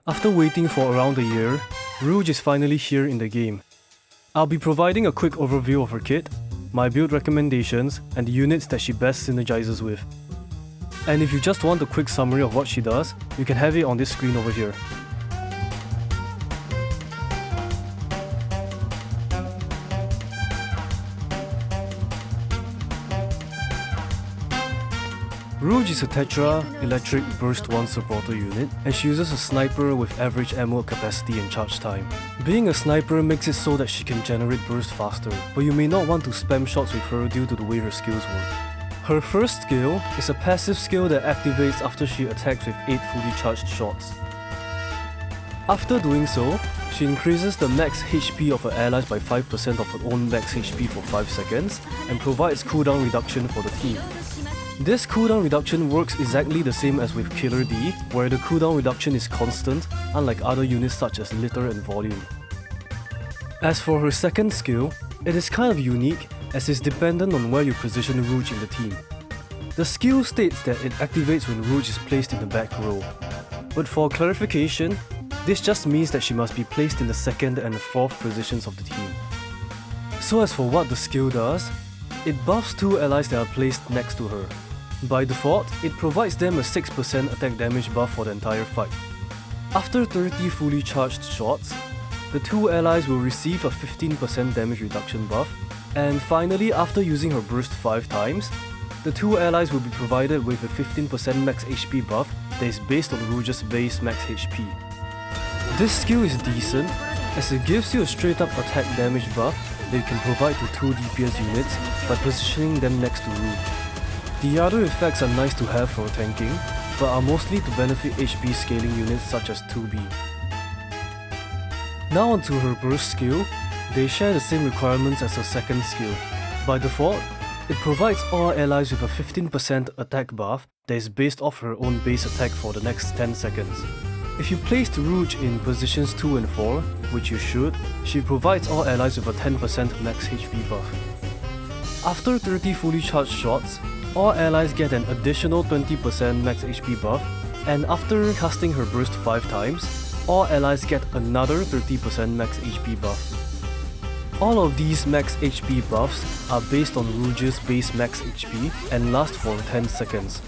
After waiting for around a year, Rouge is finally here in the game. I'll be providing a quick overview of her kit, my build recommendations, and the units that she best synergizes with. And if you just want a quick summary of what she does, you can have it on this screen over here. Rouge is a Tetra electric burst 1 supporter unit, and she uses a sniper with average ammo capacity and charge time. Being a sniper makes it so that she can generate burst faster, but you may not want to spam shots with her due to the way her skills work. Her first skill is a passive skill that activates after she attacks with 8 fully charged shots. After doing so, she increases the max HP of her allies by 5% of her own max HP for 5 seconds, and provides cooldown reduction for the team. This cooldown reduction works exactly the same as with Killer D, where the cooldown reduction is constant, unlike other units such as Litter and Volume. As for her second skill, it is kind of unique as it's dependent on where you position Rouge in the team. The skill states that it activates when Rouge is placed in the back row. But for clarification, this just means that she must be placed in the second and the fourth positions of the team. So as for what the skill does, it buffs 2 allies that are placed next to her. By default, it provides them a 6% attack damage buff for the entire fight. After 30 fully charged shots, the 2 allies will receive a 15% damage reduction buff, and finally, after using her burst 5 times, the 2 allies will be provided with a 15% max HP buff that is based on Rouge's base max HP. This skill is decent, as it gives you a straight up attack damage buff that you can provide to 2 DPS units by positioning them next to Rouge. The other effects are nice to have for tanking, but are mostly to benefit HP scaling units such as 2B. Now onto her burst skill, they share the same requirements as her second skill. By default, it provides all allies with a 15% attack buff that is based off her own base attack for the next 10 seconds. If you placed Rouge in positions 2 and 4, which you should, she provides all allies with a 10% max HP buff. After 30 fully charged shots, all allies get an additional 20% max HP buff, and after casting her burst 5 times, all allies get another 30% max HP buff. All of these max HP buffs are based on Rouge's base max HP and last for 10 seconds.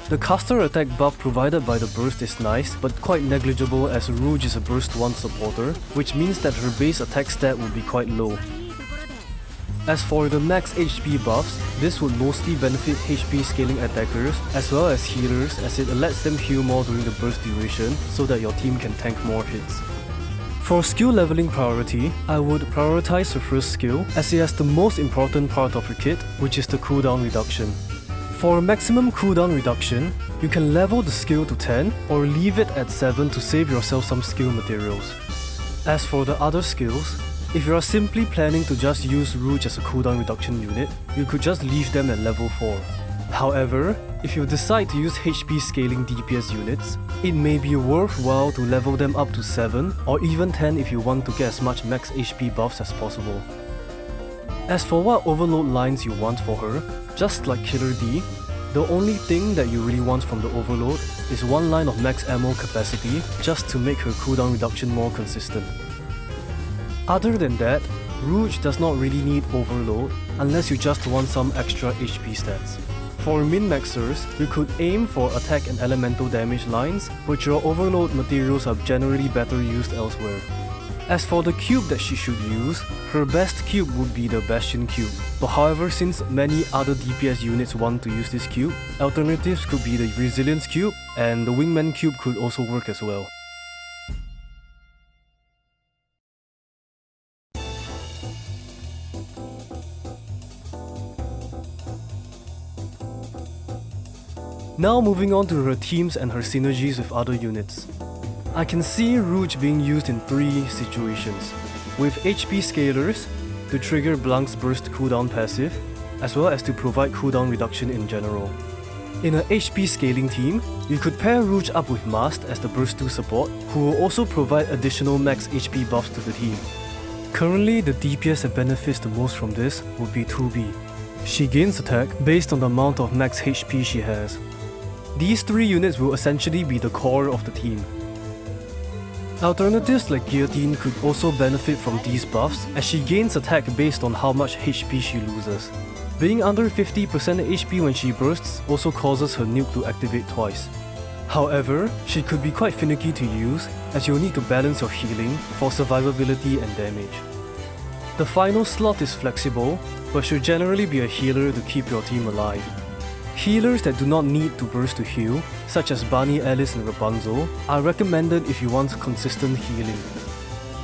The caster attack buff provided by the burst is nice, but quite negligible as Rouge is a burst 1 supporter, which means that her base attack stat will be quite low. As for the max HP buffs, this would mostly benefit HP scaling attackers as well as healers, as it lets them heal more during the burst duration so that your team can tank more hits. For skill leveling priority, I would prioritize her first skill as it has the most important part of her kit, which is the cooldown reduction. For a maximum cooldown reduction, you can level the skill to 10 or leave it at 7 to save yourself some skill materials. As for the other skills, if you are simply planning to just use Rouge as a cooldown reduction unit, you could just leave them at level 4. However, if you decide to use HP scaling DPS units, it may be worthwhile to level them up to 7 or even 10 if you want to get as much max HP buffs as possible. As for what overload lines you want for her, just like Killer D, the only thing that you really want from the overload is 1 line of max ammo capacity just to make her cooldown reduction more consistent. Other than that, Rouge does not really need overload unless you just want some extra HP stats. For min-maxers, you could aim for attack and elemental damage lines, but your overload materials are generally better used elsewhere. As for the cube that she should use, her best cube would be the Bastion cube. But however, since many other DPS units want to use this cube, alternatives could be the Resilience cube, and the Wingman cube could also work as well. Now moving on to her teams and her synergies with other units. I can see Rouge being used in 3 situations, with HP scalers to trigger Blanc's burst cooldown passive, as well as to provide cooldown reduction in general. In an HP scaling team, you could pair Rouge up with Mast as the burst 2 support, who will also provide additional max HP buffs to the team. Currently, the DPS that benefits the most from this would be 2B. She gains attack based on the amount of max HP she has. These 3 units will essentially be the core of the team. Alternatives like Guillotine could also benefit from these buffs, as she gains attack based on how much HP she loses. Being under 50% HP when she bursts also causes her nuke to activate twice. However, she could be quite finicky to use, as you'll need to balance your healing for survivability and damage. The final slot is flexible, but should generally be a healer to keep your team alive. Healers that do not need to burst to heal, such as Bunny, Alice and Rapunzel, are recommended if you want consistent healing.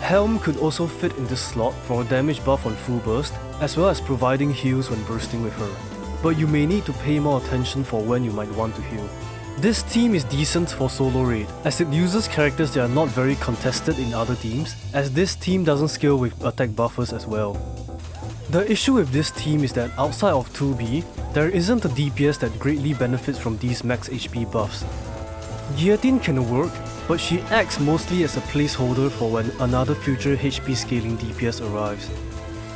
Helm could also fit in this slot for a damage buff on full burst, as well as providing heals when bursting with her. But you may need to pay more attention for when you might want to heal. This team is decent for solo raid, as it uses characters that are not very contested in other teams, as this team doesn't scale with attack buffers as well. The issue with this team is that outside of 2B, there isn't a DPS that greatly benefits from these max HP buffs. Guillotine can work, but she acts mostly as a placeholder for when another future HP scaling DPS arrives.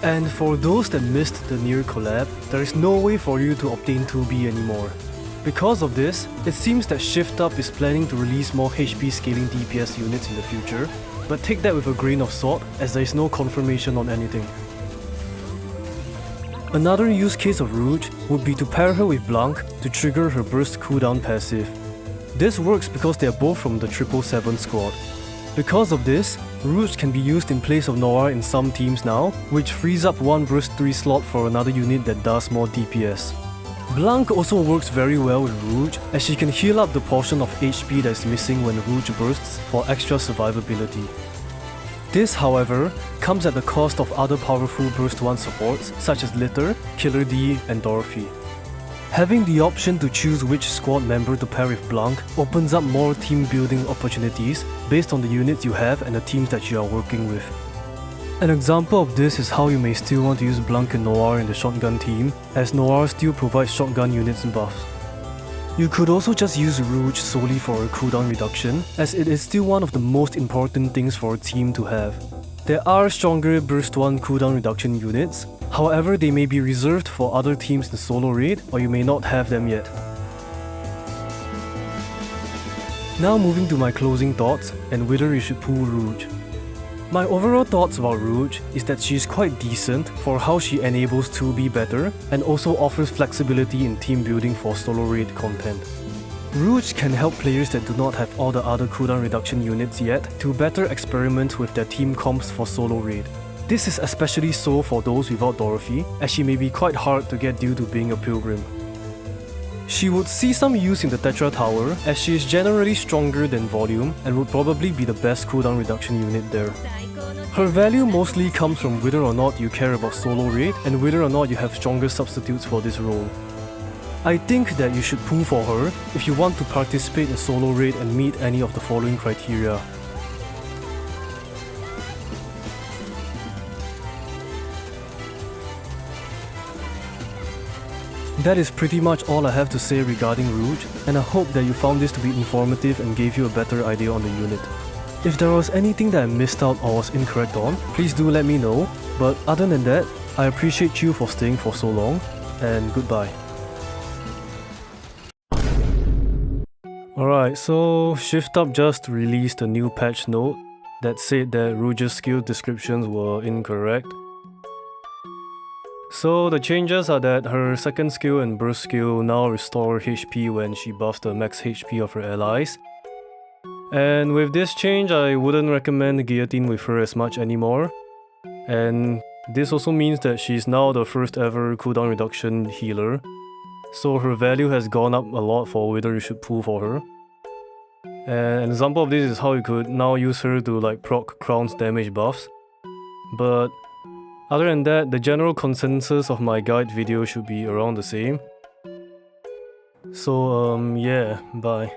And for those that missed the Nikke collab, there is no way for you to obtain 2B anymore. Because of this, it seems that Shift Up is planning to release more HP scaling DPS units in the future, but take that with a grain of salt, as there is no confirmation on anything. Another use case of Rouge would be to pair her with Blanc to trigger her burst cooldown passive. This works because they are both from the 777 squad. Because of this, Rouge can be used in place of Noir in some teams now, which frees up one burst 3 slot for another unit that does more DPS. Blanc also works very well with Rouge, as she can heal up the portion of HP that is missing when Rouge bursts for extra survivability. This, however, comes at the cost of other powerful Burst 1 supports such as Litter, Killer D, and Dorothy. Having the option to choose which squad member to pair with Blanc opens up more team building opportunities based on the units you have and the teams that you are working with. An example of this is how you may still want to use Blanc and Noir in the shotgun team, as Noir still provides shotgun units and buffs. You could also just use Rouge solely for a cooldown reduction, as it is still one of the most important things for a team to have. There are stronger Burst 1 cooldown reduction units, however they may be reserved for other teams in solo raid, or you may not have them yet. Now moving to my closing thoughts and whether you should pull Rouge. My overall thoughts about Rouge is that she is quite decent for how she enables 2B better and also offers flexibility in team building for solo raid content. Rouge can help players that do not have all the other cooldown reduction units yet to better experiment with their team comps for solo raid. This is especially so for those without Dorothy, as she may be quite hard to get due to being a pilgrim. She would see some use in the Tetra tower, as she is generally stronger than volume and would probably be the best cooldown reduction unit there. Her value mostly comes from whether or not you care about solo raid and whether or not you have stronger substitutes for this role. I think that you should pull for her if you want to participate in solo raid and meet any of the following criteria. That is pretty much all I have to say regarding Rouge, and I hope that you found this to be informative and gave you a better idea on the unit. If there was anything that I missed out or was incorrect on, please do let me know, but other than that, I appreciate you for staying for so long, and goodbye. Alright, so Shift Up just released a new patch note that said that Rouge's skill descriptions were incorrect. So the changes are that her second skill and burst skill now restore HP when she buffs the max HP of her allies. And with this change, I wouldn't recommend Guillotine with her as much anymore. And this also means that she's now the first ever cooldown reduction healer. So her value has gone up a lot for whether you should pull for her. And an example of this is how you could now use her to like proc Crown's damage buffs. But other than that, the general consensus of my guide video should be around the same. So yeah, bye.